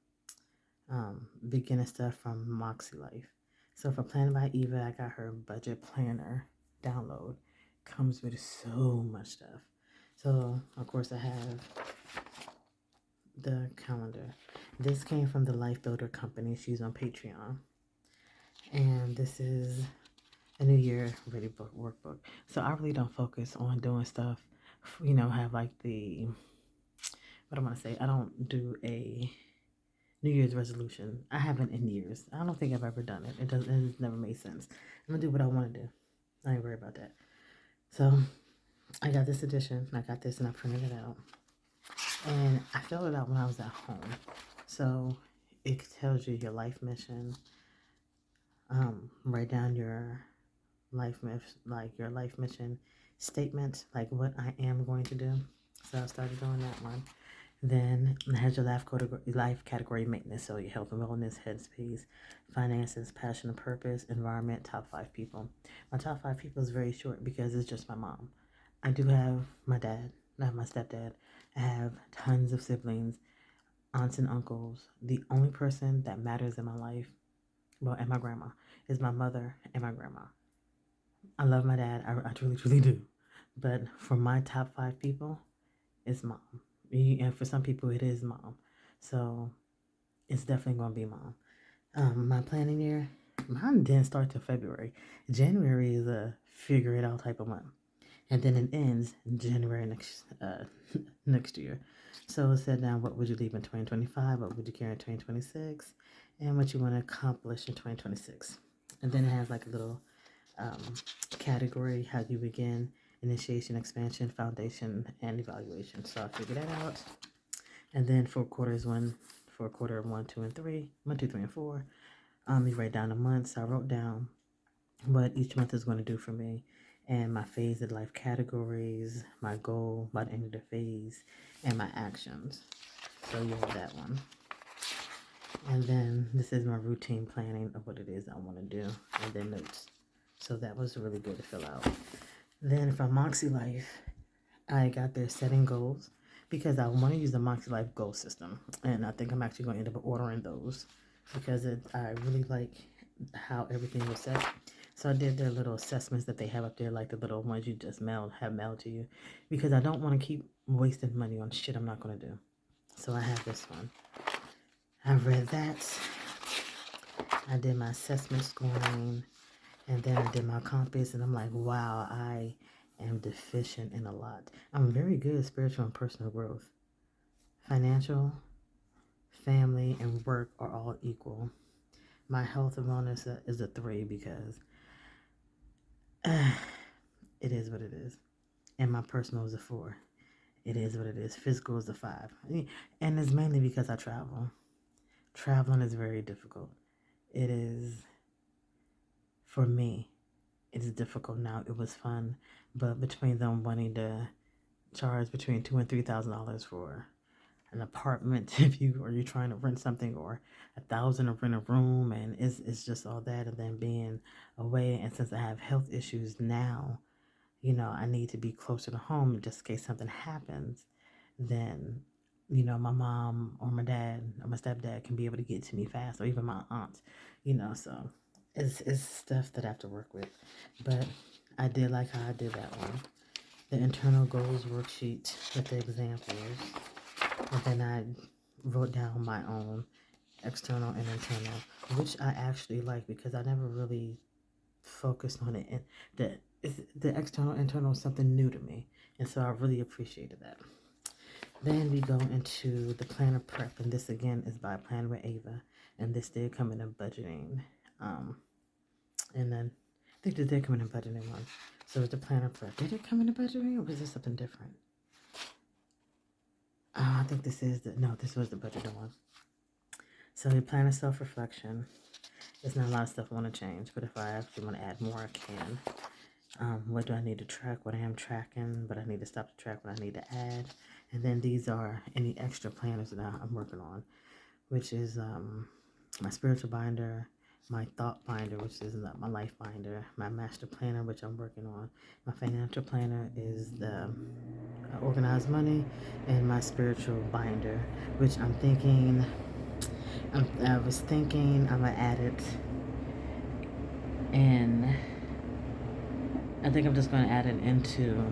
beginner stuff from Moxie Life. So for Planning by Eva, I got her budget planner download. Comes with so much stuff. So of course I have the calendar. This came from the Life Builder Company. She's on Patreon. And this is a New Year Ready Book workbook. So I really don't focus on doing stuff, have like what am I say? I don't do a New Year's resolution. I haven't in years. I don't think I've ever done it. It's never made sense. I'm gonna do what I want to do. I ain't worried about that. So I got this edition. I got this and I printed it out. And I filled it out when I was at home. So it tells you your life mission. Write down your life mission statement, like what I am going to do. So I started doing that one. Then it has your life category maintenance. So your health and wellness, headspace, finances, passion and purpose, environment, top 5 people. My top 5 people is very short because it's just my mom. I do have my dad. I have my stepdad. I have tons of siblings, aunts and uncles. The only person that matters in my life, and my grandma, is my mother and my grandma. I love my dad. I truly, truly do. But for my top 5 people, it's mom. And for some people, it is mom. So it's definitely going to be mom. My planning year, mine didn't start till February. January is a figure it out type of month. And then it ends in January next year. So it said down what would you leave in 2025, what would you carry in 2026, and what you want to accomplish in 2026. And then it has like a little category, how you begin, initiation, expansion, foundation, and evaluation. So I figured that out. And then for quarter 1, 2, and 3, 1, 2, 3, and 4, you write down the months. I wrote down what each month is going to do for me, and my phase of life categories, my goal by the end of the phase, and my actions. So you have that one. And then this is my routine planning of what it is I want to do, and then notes. So that was really good to fill out. Then from Moxie Life, I got their setting goals because I want to use the Moxie Life goal system. And I think I'm actually going to end up ordering those because I really like how everything was set. So I did their little assessments that they have up there, like the little ones you just have mailed to you, because I don't want to keep wasting money on shit I'm not going to do. So I have this one. I read that. I did my assessment scoring, and then I did my compass, and I'm like, wow, I am deficient in a lot. I'm very good at spiritual and personal growth. Financial, family, and work are all equal. My health and wellness is a 3 because it is what it is. And my personal is a 4. It is what it is. Physical is a 5. And it's mainly because I travel. Traveling is very difficult. It is, for me, it is difficult now. It was fun, but between them wanting to charge between $2,000 and $3,000 for an apartment, if you're trying to rent something, or $1,000 to rent a room, and it's just all that, and then being away, and since I have health issues now, I need to be closer to home just in case something happens. Then, my mom or my dad or my stepdad can be able to get to me fast, or even my aunt, so it's stuff that I have to work with. But I did like how I did that one. The internal goals worksheet with the examples. And then I wrote down my own external and internal, which I actually like because I never really focused on it. And the external internal is something new to me, and so I really appreciated that. Then we go into the planner prep, and this again is by Plan with Ava, and this did come in a budgeting, and then I think this did come in a budgeting one. So it's the planner prep. Did it come in a budgeting, or was this something different? I think this was the budgeting one. So the planner self-reflection. There's not a lot of stuff I want to change, but if I actually want to add more, I can. What do I need to track? What I am tracking, but I need to stop to track what I need to add. And then these are any extra planners that I'm working on, which is my spiritual binder, my thought binder, which is my life binder, my master planner, which I'm working on. My financial planner is the organized money, and my spiritual binder, which I was thinking I'm gonna add it, and I think I'm just gonna add it into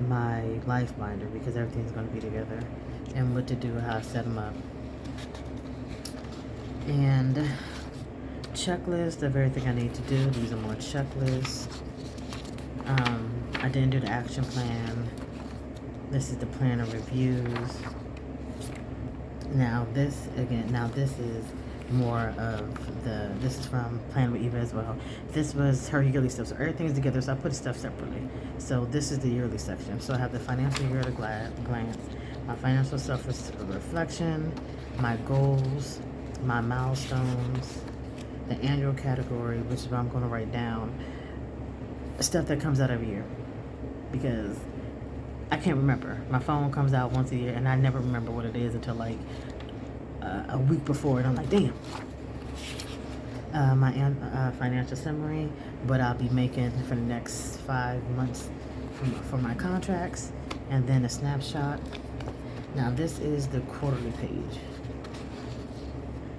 my life binder because everything's gonna be together, and what to do, how to set them up, and checklist of everything I need to do. These are more checklists. I didn't do the action plan. This is the planner reviews. Now this is more of this is from Plan with Eva as well. This was her yearly stuff, so everything's together, so I put stuff separately. So this is the yearly section. So I have the financial year at a glance, my financial self-reflection, my goals, my milestones, the annual category, which is what I'm going to write down, stuff that comes out every year, because I can't remember. My phone comes out once a year, and I never remember what it is until like a week before, and I'm like, damn. My financial summary, what I'll be making for the next 5 months for my contracts, and then a snapshot. Now this is the quarterly page.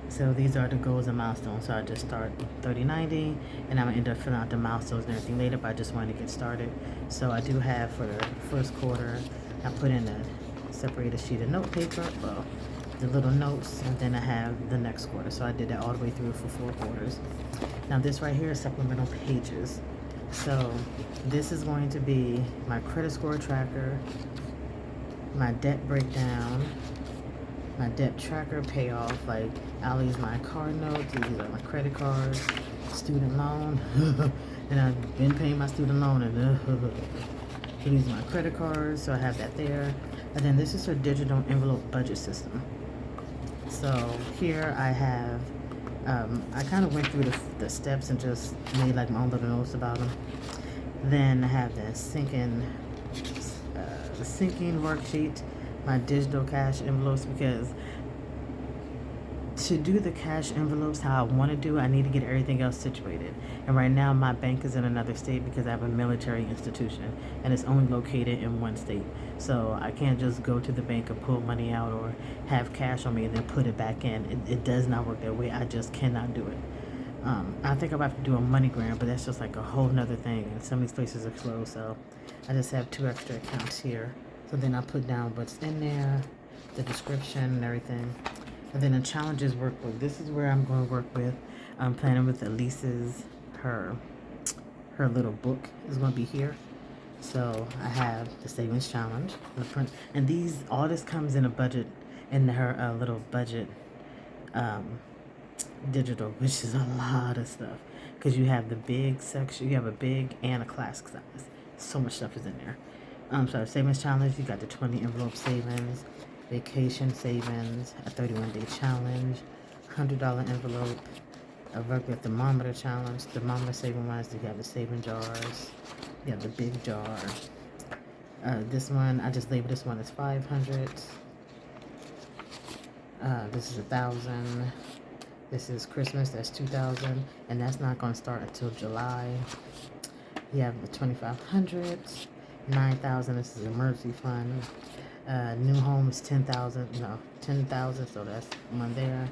So these are the goals and milestones. So I just start 30/90, and I'm gonna end up filling out the milestones and everything later, but I just wanted to get started. So I do have for the first quarter, I put in a separated sheet of note paper, well, the little notes, and then I have the next quarter. So I did that all the way through for 4 quarters. Now this right here is supplemental pages. So this is going to be my credit score tracker, my debt breakdown, my debt tracker payoff, like I'll use my card notes, these are my credit cards, student loan, and I've been paying my student loan, and these are my credit cards, so I have that there. And then this is a digital envelope budget system. So here I have, I kind of went through the steps and just made like my own little notes about them. Then I have the syncing worksheet, my digital cash envelopes, because to do the cash envelopes how I want to do, I need to get everything else situated. And right now my bank is in another state because I have a military institution and it's only located in one state. So I can't just go to the bank and pull money out or have cash on me and then put it back in. It does not work that way. I just cannot do it. I think I'm about to do a MoneyGram, but that's just like a whole nother thing. And some of these places are closed, so I just have 2 extra accounts here. So then I put down what's in there, the description and everything. And then the challenges workbook. This is where I'm going to work with. I'm planning with Elise's, her little book is going to be here. So I have the savings challenge, the print, and all this comes in a budget, in her little budget digital, which is a lot of stuff. Because you have the big section, you have a big and a classic size. So much stuff is in there. So savings challenge, you got the 20 envelope savings, vacation savings, a 31-day challenge, $100 envelope, a regular thermometer challenge, thermometer saving wise, you have the saving jars, you have the big jar. This one, I just labeled this one as 500. This is 1,000. This is Christmas, that's 2,000, and that's not going to start until July. You have the 2,500, 9,000. This is emergency fund. New home is 10,000. No, 10,000. So that's one there.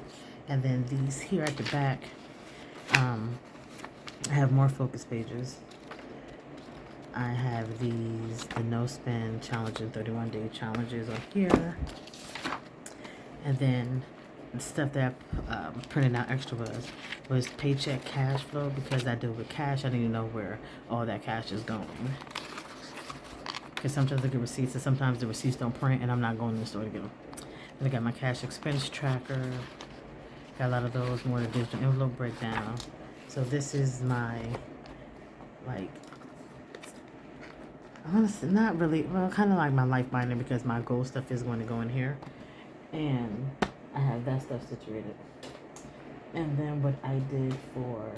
And then these here at the back, I have more focus pages. I have these, the no spend challenge and 31-day challenges on here. And then the stuff that I printed out extra was paycheck cash flow, because I deal with cash. I need to know where all that cash is going. Because sometimes I get receipts, and sometimes the receipts don't print, and I'm not going to the store to get them. Then I got my cash expense tracker. Got a lot of those, more the digital envelope breakdown. So this is my, like, honestly, not really, well, kind of like my life binder, because my gold stuff is going to go in here. And I have that stuff situated. And then what I did for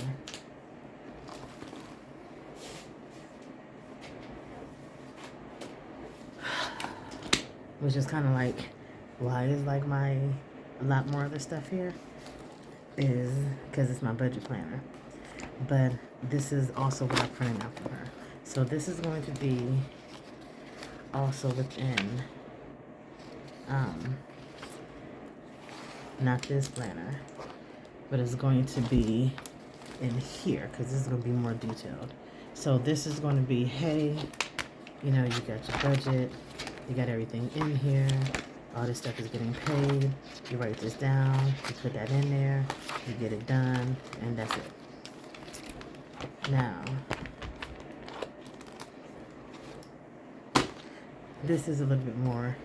which is kind of like why is like a lot more other stuff here, is because it's my budget planner. But this is also what I printed out for her. So this is going to be also within not this planner, but it's going to be in here, because this is going to be more detailed. So this is going to be, hey, you know, you got your budget, you got everything in here, all this stuff is getting paid, you write this down, you put that in there, you get it done, and that's it. Now, this is a little bit more,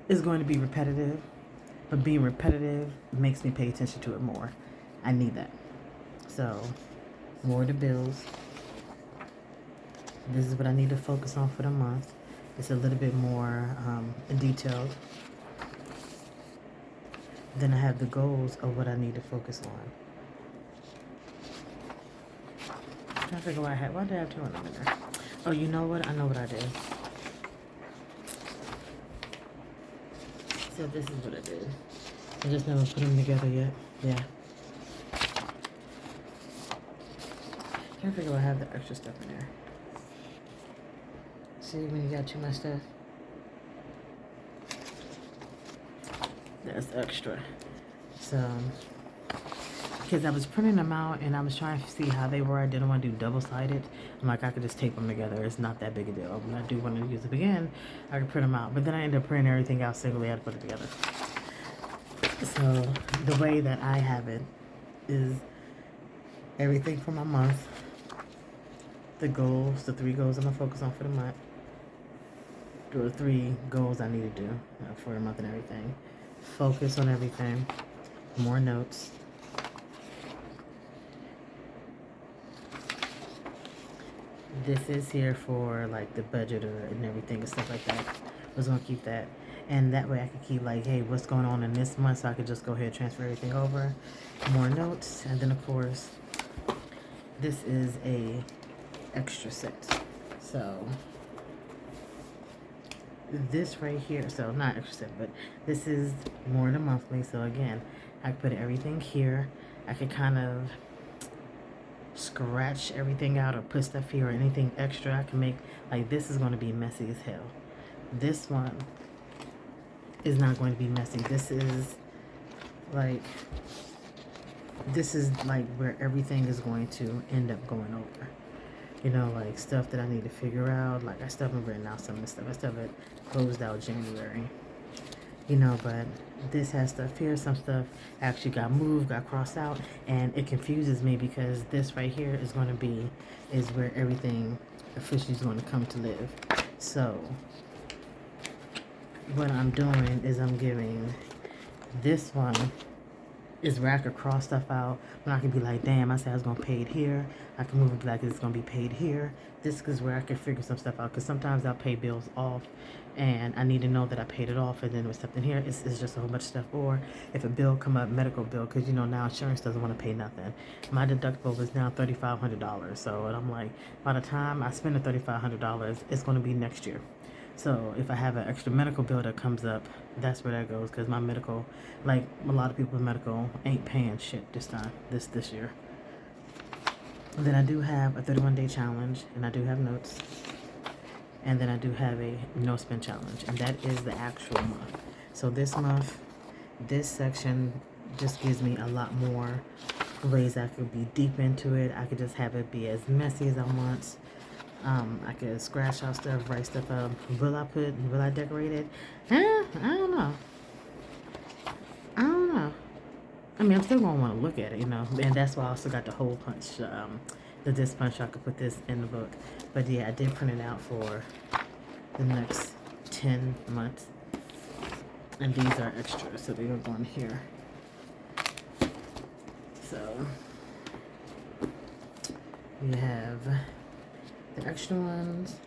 it's going to be repetitive, but being repetitive makes me pay attention to it more. I need that. So, more of the bills. This is what I need to focus on for the month. It's a little bit more detailed. Then I have the goals of what I need to focus on. I'm trying to figure out why did I have 2 of them in there? Oh, you know what? I know what I did. So this is what I did. I just never put them together yet. Yeah. Trying to figure out I have the extra stuff in there. See when you got too much stuff? That's extra. So, because I was printing them out and I was trying to see how they were. I didn't want to do double-sided. I'm like, I could just tape them together. It's not that big a deal. When I do want to use them again, I can print them out. But then I ended up printing everything out singly. I had to put it together. So the way that I have it is everything for my month, the goals, the 3 goals I'm going to focus on for the month, the 3 goals I need to do for the month and everything. Focus on everything, more notes. This is here for like the budget and everything and stuff like that. I was going to keep that. And that way I could keep like, hey, what's going on in this month? So I could just go ahead and transfer everything over. More notes. And then of course, this is a extra set. So this right here, so not extra set, but this is more than monthly. So again, I could put everything here. I could kind of scratch everything out or put stuff here or anything extra I can make. Like, this is going to be messy as hell. This one is not going to be messy. This is like where everything is going to end up going over. You know, like stuff that I need to figure out. Like, I still haven't written out some of this stuff. I still haven't closed out January. You know, but this has stuff here. Some stuff actually got moved, got crossed out, and it confuses me because this right here is where everything officially is going to come to live. So what I'm doing is I'm giving this one is where I could cross stuff out, but I can be like, damn, I said I was going to pay it here. I can move it like it's going to be paid here. This is where I can figure some stuff out, because sometimes I'll pay bills off, and I need to know that I paid it off, and then with something here, it's just a whole bunch of stuff. Or if a bill come up, medical bill, because, you know, now insurance doesn't want to pay nothing. My deductible is now $3,500, so, and I'm like, by the time I spend the $3,500, it's going to be next year. So if I have an extra medical bill that comes up, that's where that goes, because my medical, like a lot of people with medical, ain't paying shit this time, this year. And then I do have a 31-day challenge, and I do have notes, and then I do have a no spend challenge, and that is the actual month. So this month, this section just gives me a lot more ways I could be deep into it. I could just have it be as messy as I want. I could scratch out stuff, write stuff up. Will I decorate it? I don't know. I mean, I'm still gonna want to look at it, you know, and that's why I also got the hole punch, the disc punch. I could put this in the book. But yeah, I did print it out for the next 10 months. And these are extras, so they are going here. So we have the extra ones.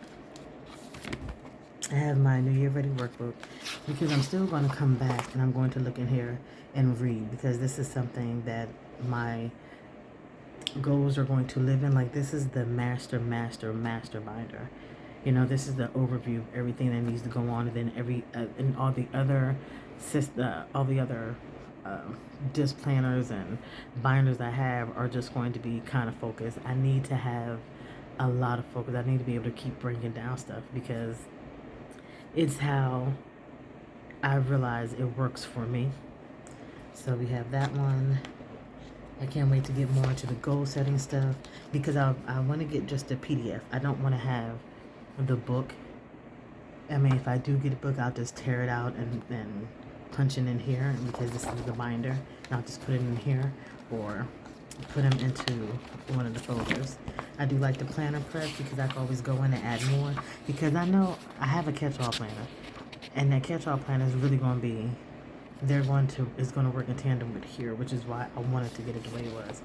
I have my New Year Ready workbook, because I'm still going to come back and I'm going to look in here and read, because this is something that my goals are going to live in. Like, this is the master binder. You know, this is the overview of everything that needs to go on, and then and all the other disc planners and binders I have are just going to be kind of focused. I need to have a lot of focus. I need to be able to keep bringing down stuff, because it's how I realize it works for me. So we have that one. I can't wait to get more into the goal setting stuff, because I want to get just a PDF. I don't want to have the book. I mean, if I do get a book, I'll just tear it out and punch it in here, because this is the binder. And I'll just put it in here, or put them into one of the folders. I do like the planner prep, because I can always go in and add more, because I know I have a catch-all planner, and that catch-all planner is really going to be, it's going to work in tandem with here, which is why I wanted to get it the way it was.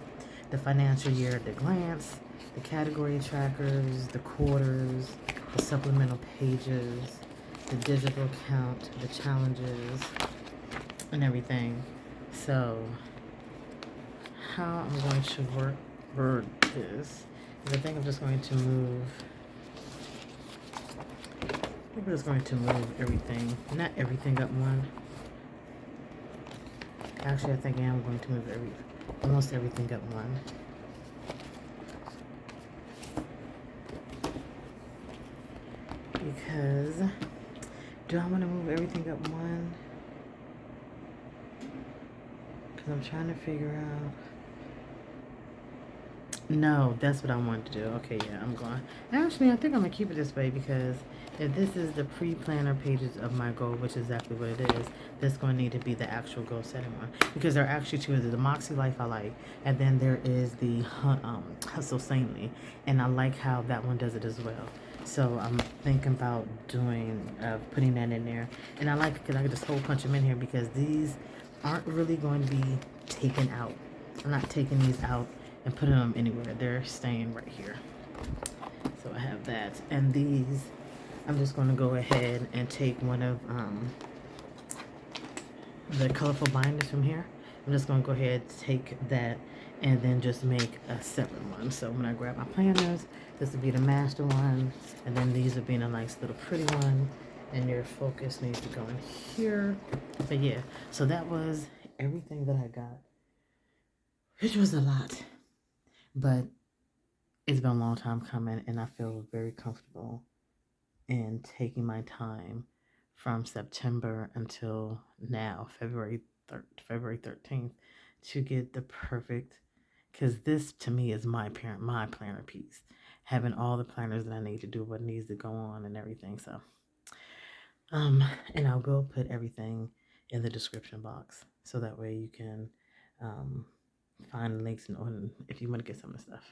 The financial year at a glance, the category trackers, the quarters, the supplemental pages, the digital count, the challenges, and everything. So how I'm going to word this is, I think I'm just going to move. I'm just going to move everything, not everything up one. Actually, I think I am going to move almost everything up one. Because, do I want to move everything up one? Because I'm trying to figure out. No, that's what I wanted to do. Okay, yeah, I'm going. Actually, I think I'm going to keep it this way, because if this is the pre-planner pages of my goal, which is exactly what it is, this is going to need to be the actual goal setting one. Because there are actually two. There's the Moxie Life I like, and then there is the Hustle Sanely. And I like how that one does it as well. So I'm thinking about putting that in there. And I like it because I can just hole punch them in here, because these aren't really going to be taken out. I'm not taking these out and putting them anywhere. They're staying right here. So I have that. And these, I'm just going to go ahead and take one of the colorful binders from here. I'm just going to go ahead, take that, and then just make a separate one. So when I grab my planners, this will be the master one, and then these will be in a nice little pretty one, and your focus needs to go in here. But yeah, so that was everything that I got, which was a lot. But it's been a long time coming, and I feel very comfortable in taking my time from September until now, February 13th, to get the perfect, because this to me is my planner piece. Having all the planners that I need to do what needs to go on and everything. So, um, and I will put everything in the description box so that way you can um, find links and if you want to get some of the stuff.